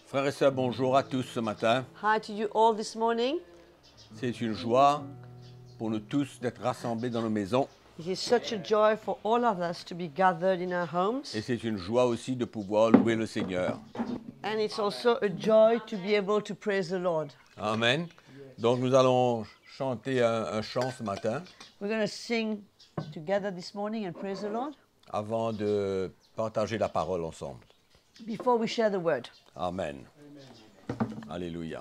Frères et sœurs, bonjour à tous ce matin. Hi to you all this morning. C'est une joie pour nous tous d'être rassemblés dans nos maisons. It is such a joy for all of us to be gathered in our homes. Et c'est une joie aussi de pouvoir louer le Seigneur. And it's also a joy to be able to praise the Lord. Amen. Donc nous allons chanter un chant ce matin We're going to sing together this morning and praise the Lord avant de partager la parole ensemble. before we share the word. Amen. Alléluia.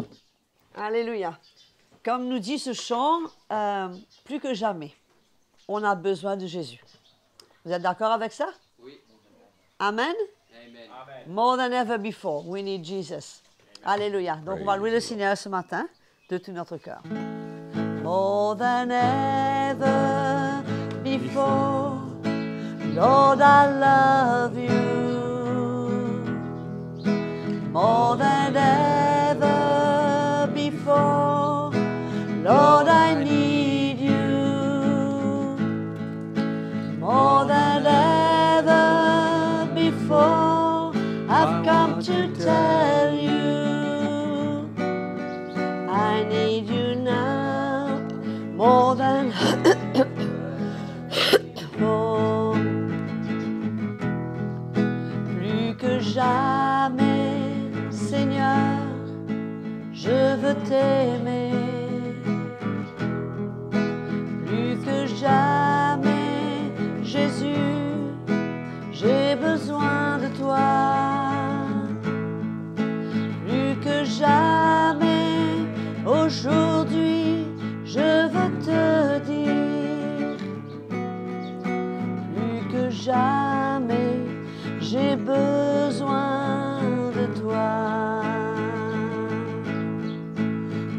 Alléluia. Comme nous dit ce chant, plus que jamais, on a besoin de Jésus. Vous êtes d'accord avec ça? Oui. Amen? Amen. More than ever before, we need Jesus. Alléluia. Donc, on va louer le Seigneur ce matin de tout notre cœur. More than ever before, Lord, I love you. More than ever before, Lord, I need you. More than ever before, I've come to tell you, I need you now more than before. Plus que jamais, Seigneur, je veux t'aimer. Plus que jamais, Jésus, j'ai besoin de toi. Plus que jamais, aujourd'hui, je veux te dire. Plus que jamais, j'ai besoin de toi.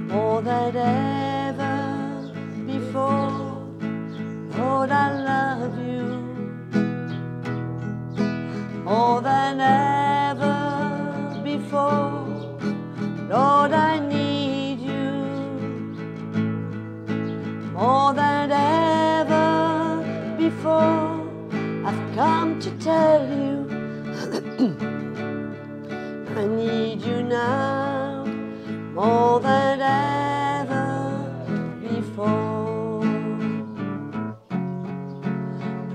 More than ever before, Lord, I love you. More than ever before, Lord, I need you. More than ever before, I've come to tell you, I need you now more than ever before.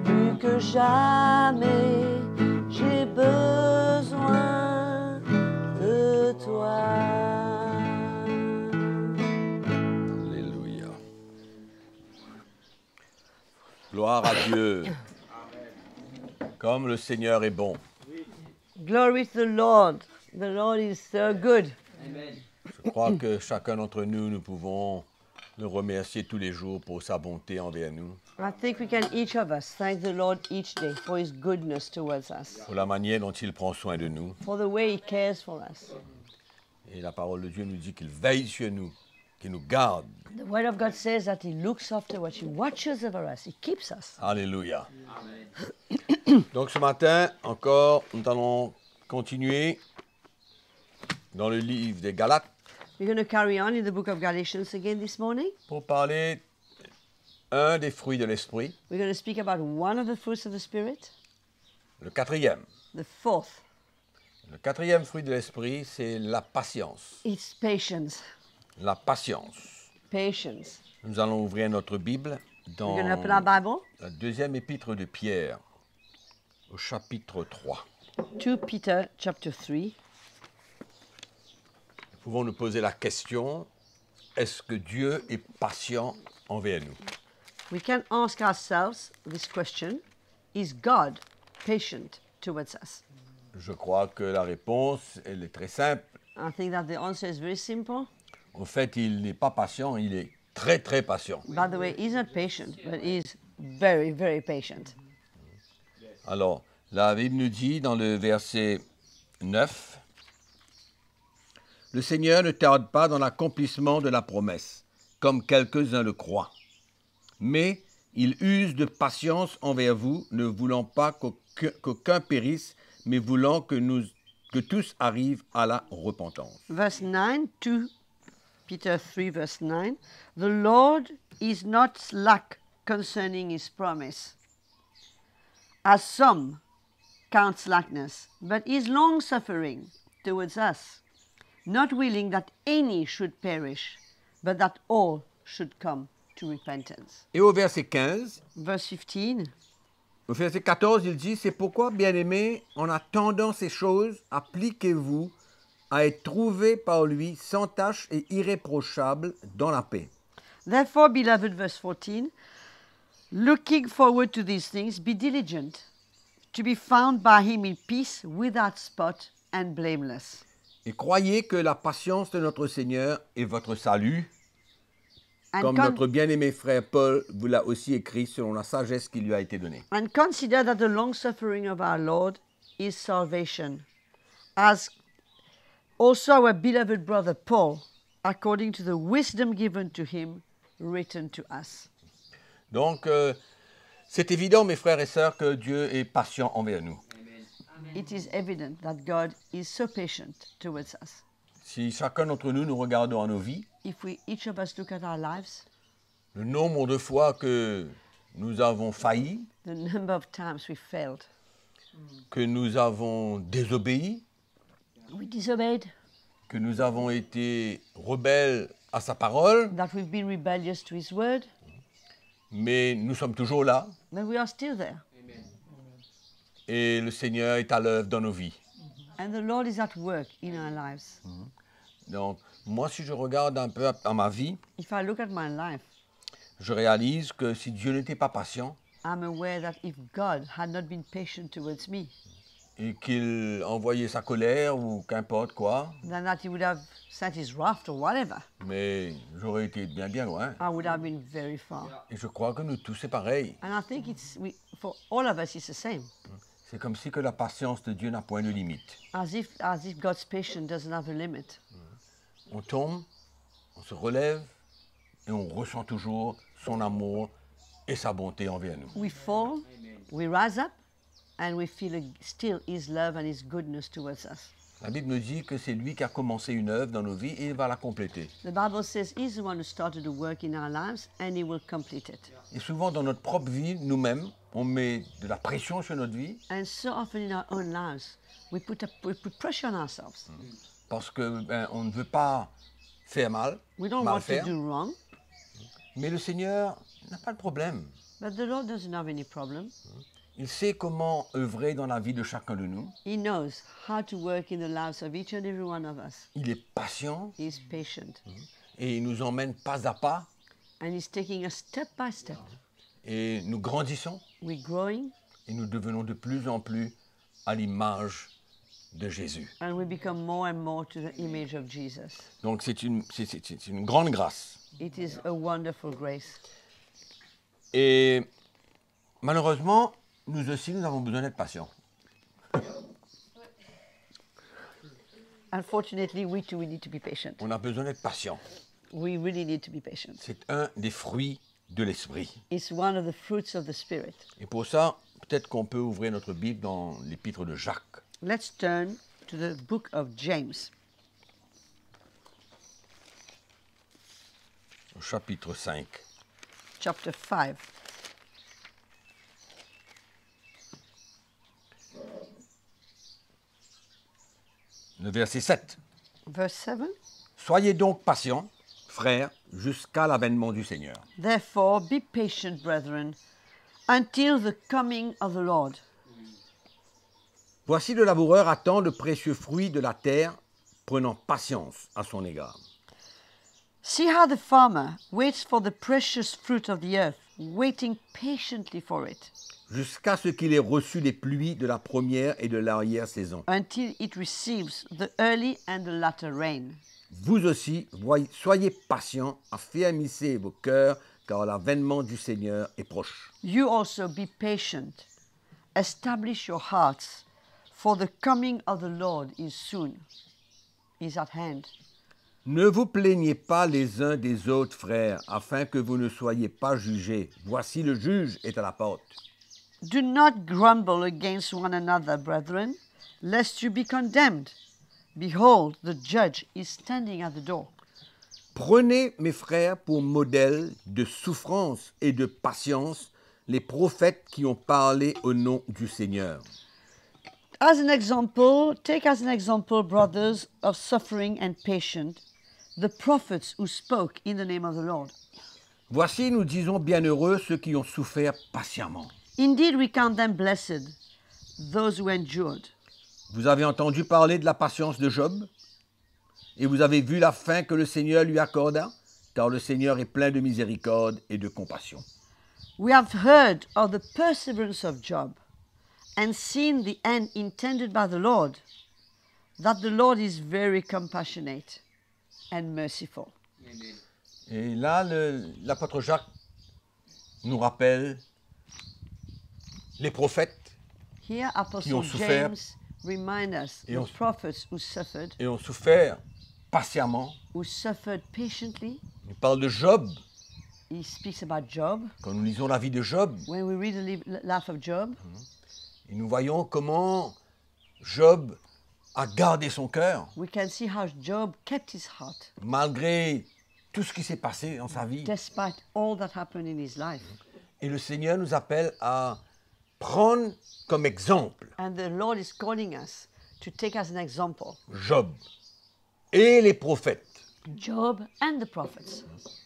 Plus que jamais, j'ai besoin de toi. Alléluia. Gloire à Dieu. Comme le Seigneur est bon. Glory to the Lord. The Lord is so good. Amen. Je crois que chacun d'entre nous, nous pouvons le remercier tous les jours pour sa bonté envers nous, I think we can each of us thank the Lord each day for his goodness towards us, pour la manière dont il prend soin de nous. for the way he cares for us. Et la parole de Dieu nous dit qu'il veille sur nous, qu'il nous garde. The word of God says that he looks after us, he watches over us, he keeps us. Alléluia. Amen. Donc ce matin, encore, nous allons continuer dans le livre des Galates We're going to carry on in the book of Galatians again this morning. pour parler un des fruits de l'esprit, We're going to speak about one of the fruits of the Spirit, le quatrième. the fourth. Le quatrième fruit de l'esprit, c'est la patience. It's patience. La patience. Patience. Nous allons ouvrir notre Bible dans We're going to open our Bible, la deuxième épître de Pierre, au chapitre 3. 2 Peter chapter 3. Nous pouvons nous poser la question, est-ce que Dieu est patient envers nous? We can ask ourselves this question, is God patient towards us? Je crois que la réponse, elle est très simple. I think that the answer is very simple. En fait, il n'est pas patient, il est très, très patient. By the way, he's not patient, but he's very, very patient. Alors, la Bible nous dit dans le verset 9, « Le Seigneur ne tarde pas dans l'accomplissement de la promesse, comme quelques-uns le croient. Mais il use de patience envers vous, ne voulant pas qu'aucun périsse, mais voulant que tous arrivent à la repentance. » Verse 9, 2 Peter 3, verse 9. The Lord is not slack concerning his promise, as some count slackness, but is long-suffering towards us, not willing that any should perish, but that all should come to repentance. Et au verset 15, Verse 15, au verset 14, il dit, c'est pourquoi, bien-aimés, en attendant ces choses, appliquez-vous à être trouvés par lui sans tache et irréprochables dans la paix. therefore, beloved, verse 14, looking forward to these things, be diligent to be found by him in peace, without spot and blameless. Et croyez que la patience de notre Seigneur est votre salut, And, comme con- notre bien-aimé frère Paul vous l'a aussi écrit selon la sagesse qui lui a été donnée. and consider that the long suffering of our Lord is salvation, as also our beloved brother Paul, according to the wisdom given to him, written to us. Donc, c'est évident, mes frères et sœurs, que Dieu est patient envers nous. It is evident that God is so patient towards us. Si chacun d'entre nous, nous regardons à nos vies, If we each of us look at our lives, le nombre de fois que nous avons failli, the number of times we failed, que nous avons désobéi, we disobeyed, que nous avons été rebelles à sa parole, that we've been rebellious to his word, mais nous sommes toujours là but we are still there. et le Seigneur est à l'œuvre dans nos vies. And the Lord is at work in our lives. Donc, moi, si je regarde un peu à ma vie, If I look at my life, je réalise que si Dieu n'était pas patient I'm aware that if God had not been patient towards me, et qu'il envoyait sa colère ou qu'importe quoi, then that he would have sent his wrath or whatever, mais j'aurais été bien, bien loin. I would have been very far. Et je crois que nous tous, c'est pareil. And I think for all of us, it's the same. C'est comme si que la patience de Dieu n'a point de limite. As if God's patience doesn't have a limit. On tombe, on se relève et on ressent toujours son amour et sa bonté envers nous. We fall, we rise up, and we feel still his love and his goodness towards us. La Bible nous dit que c'est lui qui a commencé une œuvre dans nos vies et il va la compléter. The Bible says he's the one who started the work in our lives and he will complete it. Et souvent dans notre propre vie, nous-mêmes, on met de la pression sur notre vie And so often in our own lives, we put pressure on ourselves. parce que on ne veut pas faire mal, We don't mal want to faire. do wrong, Mais le Seigneur n'a pas de problème. but the Lord doesn't have any problem. Il sait comment œuvrer dans la vie de chacun de nous. He knows how to work in the lives of each and every one of us. Il est patient He's patient. et il nous emmène pas à pas And he's taking us step by step. et nous grandissons We're growing et nous devenons de plus en plus à l'image de Jésus. and we become more and more to the image of Jesus. Donc c'est une grande grâce. It is a wonderful grace. Et malheureusement, nous aussi, nous avons besoin d'être patients. Unfortunately, we too, we need to be patient. On a besoin d'être patients. We really need to be patient. C'est un des fruits de l'esprit. It's one of the fruits of the Spirit. Et pour ça, peut-être qu'on peut ouvrir notre Bible dans l'épître de Jacques. Let's turn to the book of James, Au chapitre 5. chapter 5. Le verset 7. Verse 7. Soyez donc patients, frères, jusqu'à l'avènement du Seigneur. Therefore, be patient, brethren, until the coming of the Lord. Voici le laboureur attend le précieux fruit de la terre, prenant patience à son égard. See how the farmer waits for the precious fruit of the earth, waiting patiently for it, Jusqu'à ce qu'il ait reçu les pluies de la première et de l'arrière-saison. until it receives the early and the latter rain. Vous aussi, soyez patients, affermissez vos cœurs, car l'avènement du Seigneur est proche. You also be patient. Establish your hearts, for the coming of the Lord is soon, is at hand. Ne vous plaignez pas les uns des autres, frères, afin que vous ne soyez pas jugés. Voici le juge est à la porte. Do not grumble against one another, brethren, lest you be condemned. Behold, the judge is standing at the door. Prenez, mes frères, pour modèle de souffrance et de patience les prophètes qui ont parlé au nom du Seigneur. As an example, take as an example, brothers, of suffering and patience, the prophets who spoke in the name of the Lord. Voici, nous disons bienheureux ceux qui ont souffert patiemment. Indeed, we count them blessed, those who endured. Vous avez entendu parler de la patience de Job et vous avez vu la fin que le Seigneur lui accorda, car le Seigneur est plein de miséricorde et de compassion. We have heard of the perseverance of Job and seen the end intended by the Lord, that the Lord is very compassionate and merciful. Amen. Et là, l'apôtre Jacques nous rappelle les prophètes Here, Apostle ont souffert James reminds us et the ont- prophets et ont souffert patiemment. who suffered patiently. Il parle de Job. He speaks about Job. Quand nous lisons la vie de Job, When we read the life of Job, et nous voyons comment Job a gardé son cœur we can see how Job kept his heart malgré tout ce qui s'est passé dans sa vie. despite all that happened in his life. Et le Seigneur nous appelle à prendre comme exemple And the Lord is calling us to take as an example Job et les prophètes Job and the prophets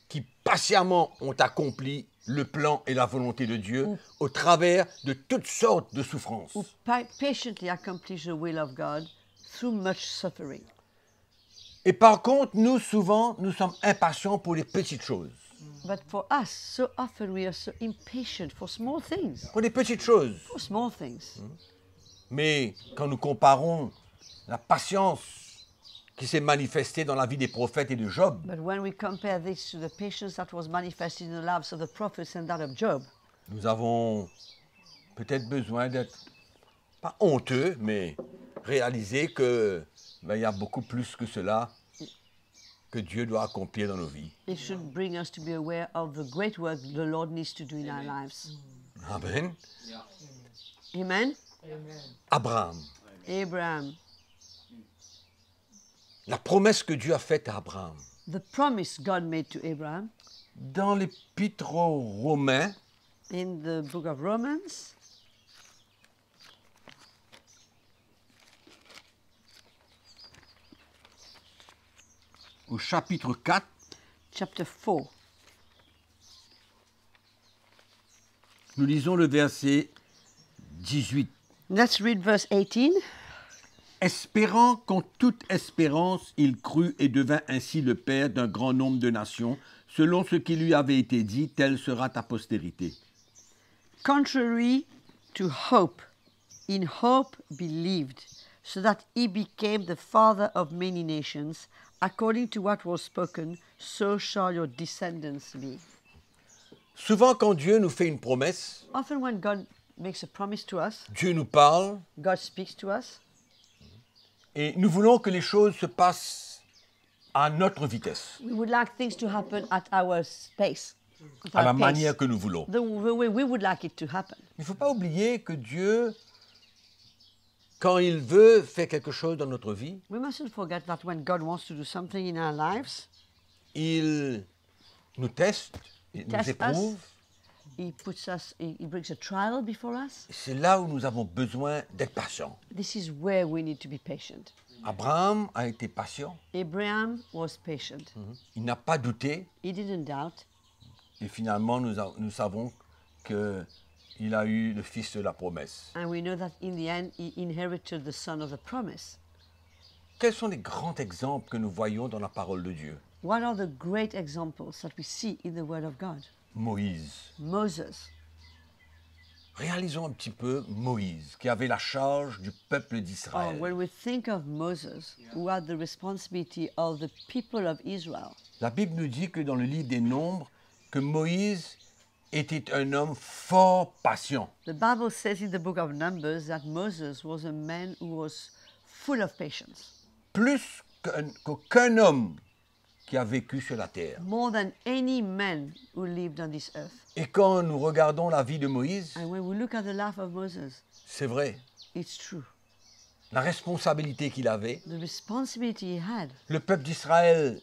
qui patiemment ont accompli le plan et la volonté de Dieu au travers de toutes sortes de souffrances. who patiently accomplish the will of God through much suffering. Et par contre, nous, souvent, nous sommes impatients pour les petites choses. But for us, so often we are so impatient for small things. Pour les petites choses. For small things. Mais quand nous comparons la patience qui s'est manifestée dans la vie des prophètes et de Job, But when we compare this to the patience that was manifested in the lives of the prophets and that of Job, nous avons peut-être besoin d'être, pas honteux, mais réaliser que il y a beaucoup plus que cela que Dieu doit accomplir dans nos vies. it should bring us to be aware of the great work the Lord needs to do in our lives. Amen. Ja. Amen? Abraham, Abraham, la promesse que Dieu a faite à Abraham. the promise God made to Abraham Dans l'Épître aux Romains, in the book of Romans, au chapitre 4, chapter 4, nous lisons le verset 18. let's read verse 18. Espérant qu'en toute espérance, il crut et devint ainsi le père d'un grand nombre de nations, selon ce qui lui avait été dit, telle sera ta postérité. Contrary to hope, in hope believed, so that he became the father of many nations, according to what was spoken, so shall your descendants be. Souvent, quand Dieu nous fait une promesse, Often when God makes a promise to us, Dieu nous parle God speaks to us, et nous voulons que les choses se passent à notre vitesse, we would like things to happen at our pace, at à la our pace, manière que nous voulons. the way we would like it to happen. Il ne faut pas oublier que Dieu, quand il veut faire quelque chose dans notre vie, We mustn't forget that when God wants to do something in our lives, il nous teste, il nous tests us. éprouve. He brings a trial before us. C'est là où nous avons besoin d'être patients. This is where we need to be patient. Abraham a été patient, Abraham was patient. il n'a pas douté, He didn't doubt. et finalement nous savons qu'il a eu le fils de la promesse. And we know that in the end, he inherited the son of the promise. Quels sont les grands exemples que nous voyons dans la parole de Dieu? What are the great examples that we see in the Word of God? Moïse. Moses. Réalisons un petit peu Moïse, qui avait la charge du peuple Oh, d'Israël. when we think of Moses, who had the responsibility of the people of Israel, La Bible nous dit que dans le livre des Nombres, que Moïse était un homme fort patient. the Bible says in the book of Numbers that Moses was a man who was full of patience, Plus qu'aucun homme qui a vécu sur la terre. more than any man who lived on this earth. Et quand nous regardons la vie de Moïse, And when we look at the life of Moses, c'est vrai, it's true. la responsabilité qu'il avait, The responsibility he had. le peuple d'Israël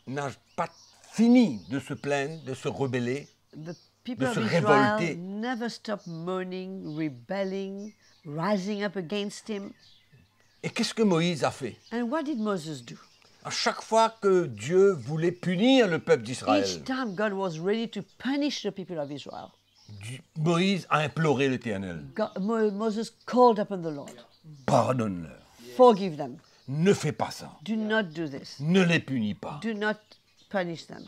n'a pas fini de se plaindre, de se rebeller. The people De of se Israel révolter. never stopped mourning, rebelling rising up against him. Et qu'est-ce que Moïse a fait? And what did Moses do? À chaque fois que Dieu voulait punir le peuple d'Israël, Each time God was ready to punish the people of Israel, Moïse a imploré l'Éternel. Moses called upon the Lord. Pardonne-leur. Forgive them. Ne fais pas ça. Do not do this. Ne les punis pas. Do not punish them.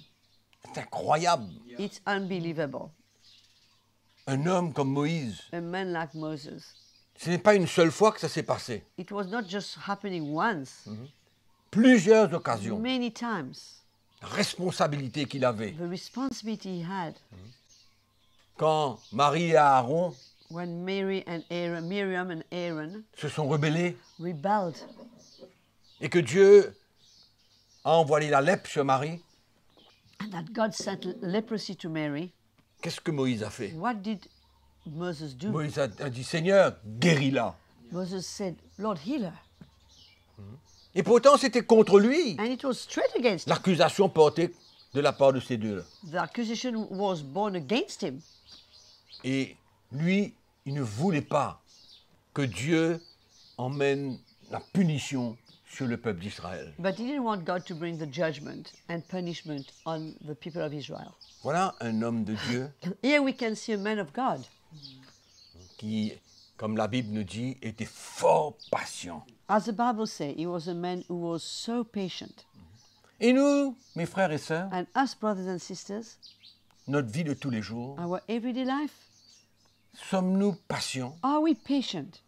C'est incroyable. It's unbelievable. Un homme comme Moïse, A man like Moses. ce n'est pas une seule fois que ça s'est passé. It was not just happening once, Plusieurs occasions. many times. La responsabilité qu'il avait. The responsibility he had Quand Marie et Aaron when Miriam and Aaron se sont rebellés rebelled et que Dieu a envoyé la lèpre sur Marie, and that God sent leprosy to Mary, qu'est-ce que Moïse a fait? what did Moses do? Moïse a dit, Seigneur, guéris-la. Moses said, Lord, heal her. Et pourtant, c'était contre lui. And it was straight against him. L'accusation portée de la part de ces deux-là. The accusation was born against him. Et lui, il ne voulait pas que Dieu emmène la punition sur le peuple d'Israël. But he didn't want God to bring the judgment and punishment on the people of Israel. Voilà un homme de Dieu Here we can see a man of God qui, comme la Bible nous dit, était fort patient. As the Bible says, he was a man who was so patient. Et nous, mes frères et sœurs, And us, brothers and sisters, notre vie de tous les jours, our everyday life, sommes-nous patients are we patient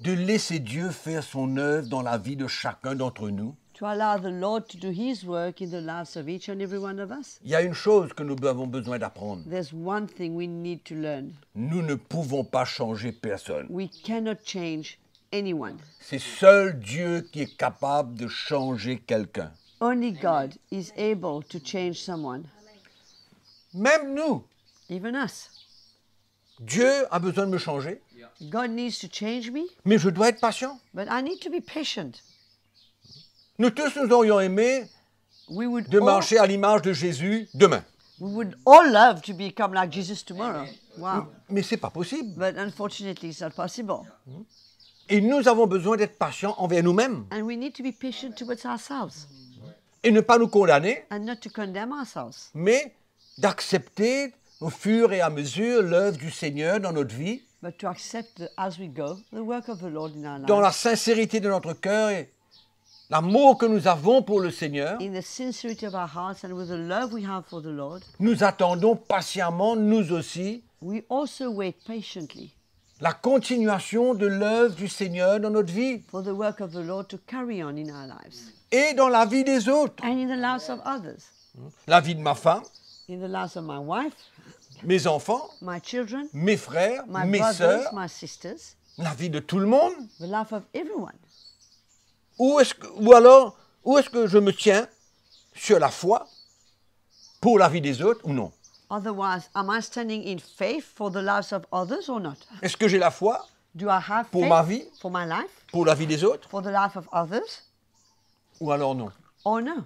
de laisser Dieu faire son œuvre dans la vie de chacun d'entre nous? to allow the Lord to do his work in the lives of each and every one of us? Il y a une chose que nous avons besoin d'apprendre. There's one thing we need to learn. Nous ne pouvons pas changer personne. We cannot change anyone. C'est seul Dieu qui est capable de changer quelqu'un. Only God is able to change someone, Même nous, even us. Dieu a besoin de me changer, God needs to change me, mais je dois être patient. but I need to be patient. Nous tous, nous aurions aimé We would, de all, marcher à l'image de Jésus demain. we would all love to become like Jesus tomorrow. Wow. Mais ce n'est pas possible. But unfortunately, it's not possible. Et nous avons besoin d'être patients envers nous-mêmes And we need to be patient towards ourselves et ne pas nous condamner, and not to condemn ourselves, mais d'accepter au fur et à mesure l'œuvre du Seigneur dans notre vie, but to accept as we go the work of the Lord in our dans la lives, sincérité de notre cœur et l'amour que nous avons pour le Seigneur. in the sincerity of our hearts and with the love we have for the Lord. Nous attendons patiemment, nous aussi, We also wait patiently la continuation de l'œuvre du Seigneur dans notre vie for the work of the Lord to carry on in our lives et dans la vie des autres. and in the lives of others, La vie de ma femme, in the lives of my wife, mes enfants, my children, mes frères, my mes brothers, sœurs, my sisters, la vie de tout le monde. the life of everyone. Ou est-ce que je me tiens sur la foi pour la vie des autres ou non? Otherwise, am I standing in faith for the lives of others or not? Est-ce que j'ai la foi Do I have pour faith ma vie, for my life, pour la vie des autres for the life of others, ou alors non? or no?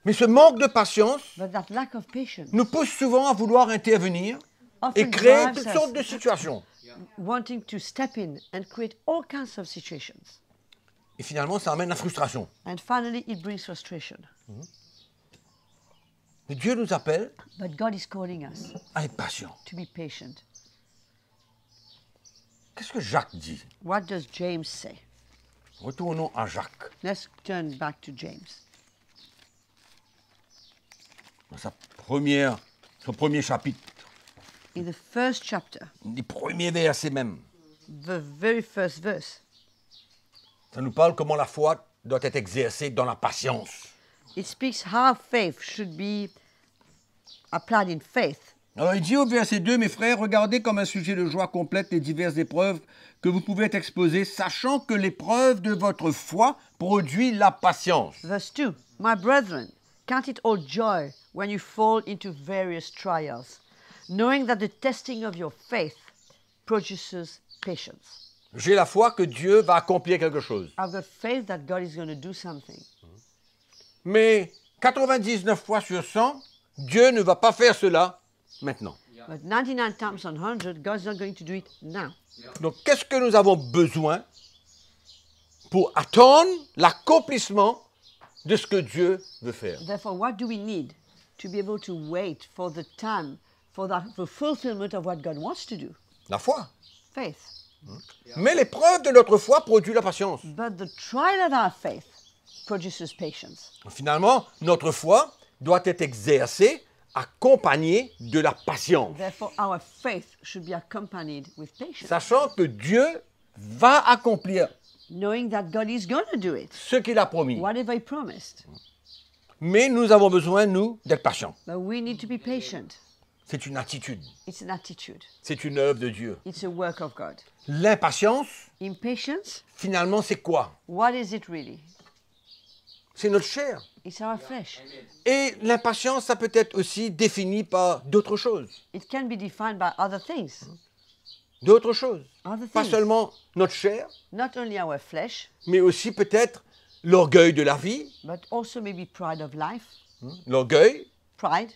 Mais ce manque de patience But that lack of patience, nous pousse souvent à vouloir intervenir et often créer drives toutes us sortes de situations. wanting to step in and create all kinds of situations. Et finalement, ça amène la frustration. And finally, it brings frustration. Mais Dieu nous appelle But God is calling us à être patients. to be patient. Qu'est-ce que Jacques dit? What does James say? Retournons à Jacques, Let's turn back to James. dans son premier chapitre, In the first chapter, les premiers versets même. the very first verse, Ça nous parle comment la foi doit être exercée dans la patience. it speaks how faith should be applied in faith. Alors il dit au verset 2, mes frères, regardez comme un sujet de joie complète les diverses épreuves que vous pouvez être exposés, sachant que l'épreuve de votre foi produit la patience. Verse 2, my brethren, count it all joy when you fall into various trials, knowing that the testing of your faith produces patience. J'ai la foi que Dieu va accomplir quelque chose. I've got faith that God is going to do something. Mais 99 fois sur 100, Dieu ne va pas faire cela maintenant. But 99 times on 100, God's not going to do it now. Donc, qu'est-ce que nous avons besoin pour attendre l'accomplissement de ce que Dieu veut faire? Therefore, what do we need to be able to wait for the time, for the fulfillment of what God wants to do? La foi. Faith. Mais l'épreuve de notre foi produit la patience. But the trial of our faith produces patience. Finalement, notre foi doit être exercée, accompagnée de la patience, Therefore, our faith should be accompanied with patience, sachant que Dieu va accomplir knowing that God is going to do it, ce qu'il a promis. whatever He promised. Mais nous avons besoin, nous, d'être patients. But we need to be patient. C'est une attitude, It's an attitude. c'est une œuvre de Dieu. It's a work of God. L'impatience, Impatience, finalement, c'est quoi? what is it really? C'est notre chair. It's our flesh. Et l'impatience, ça peut être aussi défini par d'autres choses. It can be defined by other things. D'autres choses. Other Pas things. seulement notre chair, Not only our flesh, mais aussi peut-être l'orgueil de la vie. but also maybe pride of life. L'orgueil. Pride.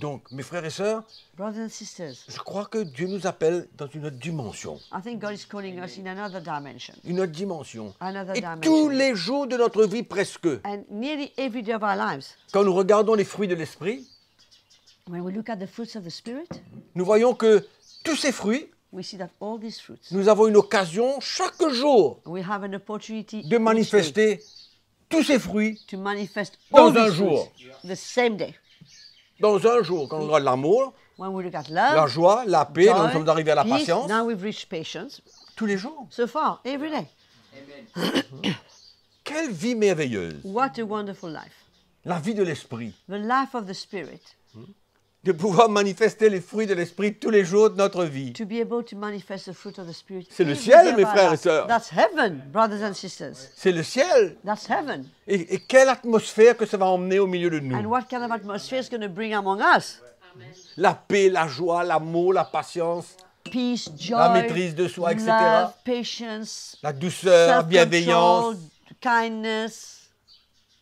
Donc, mes frères et sœurs, Brothers and sisters, je crois que Dieu nous appelle dans une autre dimension. I think God is calling us in another dimension. Une autre dimension. Another Et dimension. tous les jours de notre vie, presque, And nearly every day of our lives, quand nous regardons les fruits de l'esprit, when we look at the fruits of the Spirit, nous voyons que tous ces fruits, we see that all these fruits, nous avons une occasion chaque jour we have an opportunity de each day manifester tous ces fruits to manifest dans all un these jour. fruits the same day. Dans un jour. Quand on regarde l'amour, When we look at la love, joie, la paix, joy, nous sommes arrivés à la peace, patience, now we've reached patience. tous les jours. So far, every day. Quelle vie merveilleuse. What a wonderful life. La vie de l'esprit. The life of the Spirit. De pouvoir manifester les fruits de l'esprit tous les jours de notre vie. To be able to manifest the fruit of the Spirit. C'est le every ciel, day of mes our frères et life. sœurs. That's heaven, brothers and sisters. C'est le ciel. That's heaven. Et quelle atmosphère que ça va emmener au milieu de And nous. what kind of atmosphere is going to bring among us? La paix, la joie, l'amour, la patience, Peace, joy, la maîtrise de soi, etc. love, patience, La douceur, bienveillance. self-control, kindness,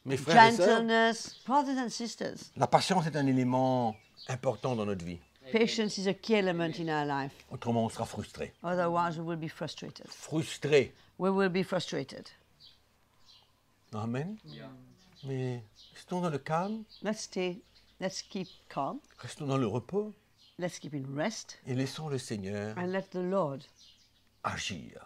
Mes frères et sœurs, gentleness. Brothers and sisters, la patience est un élément important dans notre vie. patience is a key element in our life. Autrement, on sera frustré. Otherwise, we will be frustrated. Frustré. We will be frustrated. Amen. Mais restons dans le calme, Let's keep calm. restons dans le repos Let's keep in rest et laissons le Seigneur and let the Lord agir.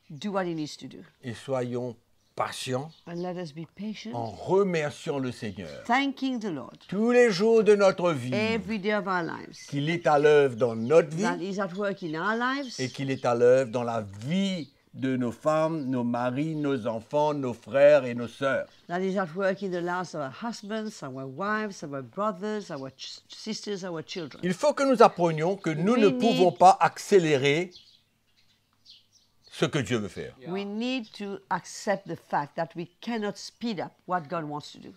do what He needs to do. Et soyons patients And let us be patient, en remerciant le Seigneur thanking the Lord tous les jours de notre vie every day of our lives. qu'il est à l'œuvre dans notre That vie He's at work in our lives et qu'il est à l'œuvre dans la vie de nos femmes, nos maris, nos enfants, nos frères et nos sœurs. that He's at work in the lives of our husbands, our wives, our brothers, our sisters, our children. Il faut que nous apprenions que nous We ne need- pouvons pas accélérer ce que Dieu veut faire. We need to accept the fact that we cannot speed up what God wants to do.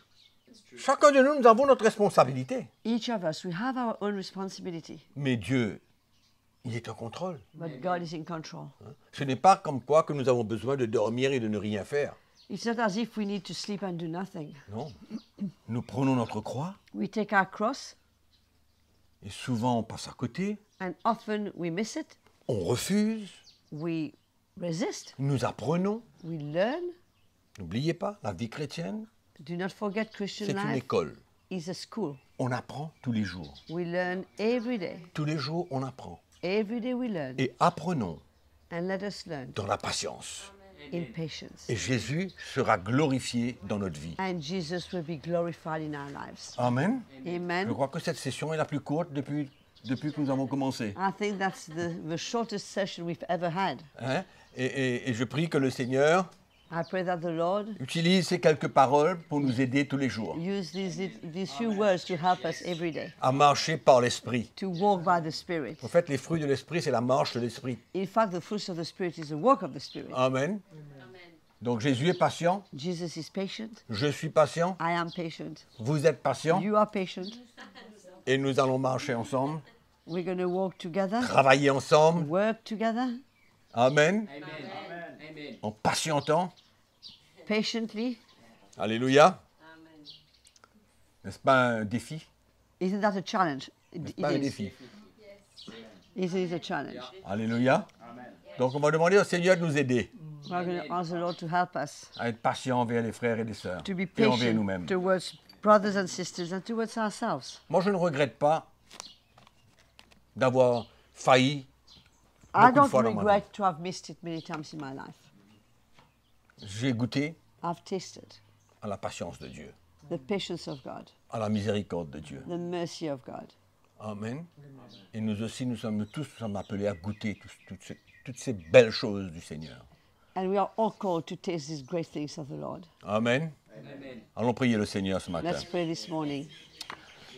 Chacun de nous, nous avons notre responsabilité. Each of us, we have our own responsibility, Mais Dieu, il est en contrôle. but God is in control. Ce n'est pas comme quoi que nous avons besoin de dormir et de ne rien faire. It's not as if we need to sleep and do nothing. Non. Nous prenons notre croix We take our cross, et souvent on passe à côté, and often we miss it. on refuse, We resist. nous apprenons. We learn. N'oubliez pas, la vie chrétienne, Do not forget Christian c'est une life école. is a school. On apprend tous les jours. We learn every day. Tous les jours, on apprend. Every day we learn. Et apprenons And let us learn dans la patience. in patience. Et Jésus sera glorifié dans notre vie. And Jesus will be glorified in our lives. Amen. Amen. Je crois que cette session est la plus courte depuis que nous avons commencé. I think that's the shortest session we've ever had. Hein? Et je prie que le Seigneur I pray that the Lord utilise ces quelques paroles pour nous aider tous les jours use these few words to help us every day, à marcher par l'Esprit. to walk by the Spirit. En fait, les fruits de l'Esprit, c'est la marche de l'Esprit. In fact, the fruits of the Spirit is the work of the Spirit. Amen. Donc Jésus est patient, Jesus is patient. je suis patient, I am patient. vous êtes patient, You are patient. et nous allons marcher ensemble, We're going to walk together, travailler ensemble. work together, Amen. Amen. Amen. En patientant. patiently. Alléluia. N'est-ce pas un défi? Isn't that a challenge? C'est pas un défi. It is a challenge. Alléluia. Donc on va demander au Seigneur de nous aider We're going to ask the Lord to help us à être patients envers les frères et les sœurs to be et envers patient nous-mêmes. towards brothers and sisters and towards ourselves. Moi, je ne regrette pas d'avoir failli I beaucoup de don't fois dans ma vie. regret to have missed it many times in my life. J'ai goûté I've tasted à la patience de Dieu, the patience of God, à la miséricorde de Dieu. the mercy of God. Amen. Et nous aussi, nous sommes appelés à goûter toutes ces belles choses du Seigneur. And we are all called to taste these great things of the Lord. Amen. Amen. Allons prier le Seigneur ce matin. Let's pray this morning.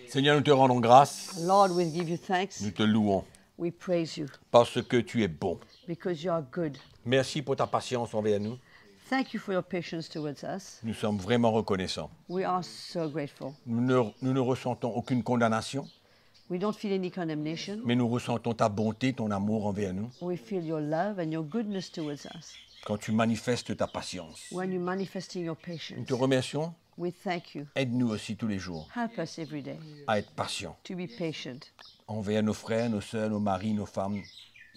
Seigneur, nous te rendons grâce, Lord, we give you thanks. nous te louons We praise you parce que tu es bon. because you are good. Merci pour ta patience envers nous. Thank you for your patience towards us. Nous sommes vraiment reconnaissants. We are so grateful. Nous ne ressentons aucune condamnation, We don't feel any condemnation. mais nous ressentons ta bonté, ton amour envers nous. We feel your love and your goodness towards us. Quand tu manifestes ta patience. When you're manifesting your Nous patience, te remercions. we thank you. Aide-nous aussi tous les jours Help us every day à être patients to be patient envers nos frères, nos sœurs, nos maris, nos femmes.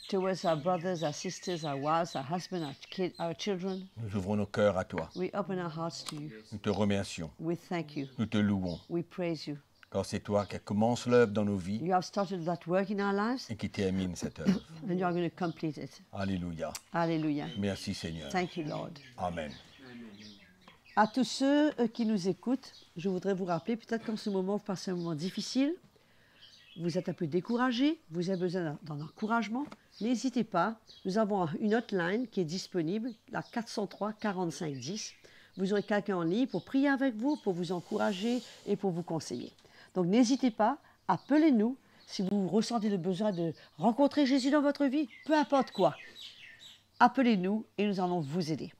towards our brothers, our sisters, our wives, our husbands, our children. Nous ouvrons nos cœurs à toi. We open our hearts to you. Nous te remercions. We thank you. Nous te louons. We praise you. Car c'est toi qui commence l'œuvre dans nos vies You have started that work in our lives et qui termine cette œuvre. and you are going to complete it. Alléluia. Hallelujah. Merci Seigneur. Thank you, Lord. Amen. À tous ceux qui nous écoutent, je voudrais vous rappeler, peut-être qu'en ce moment, vous passez un moment difficile, vous êtes un peu découragé, vous avez besoin d'un encouragement, n'hésitez pas. Nous avons une hotline qui est disponible, la 403 45 10. Vous aurez quelqu'un en ligne pour prier avec vous, pour vous encourager et pour vous conseiller. Donc n'hésitez pas, appelez-nous si vous ressentez le besoin de rencontrer Jésus dans votre vie, peu importe quoi. Appelez-nous et nous allons vous aider.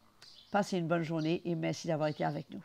Passez une bonne journée et merci d'avoir été avec nous.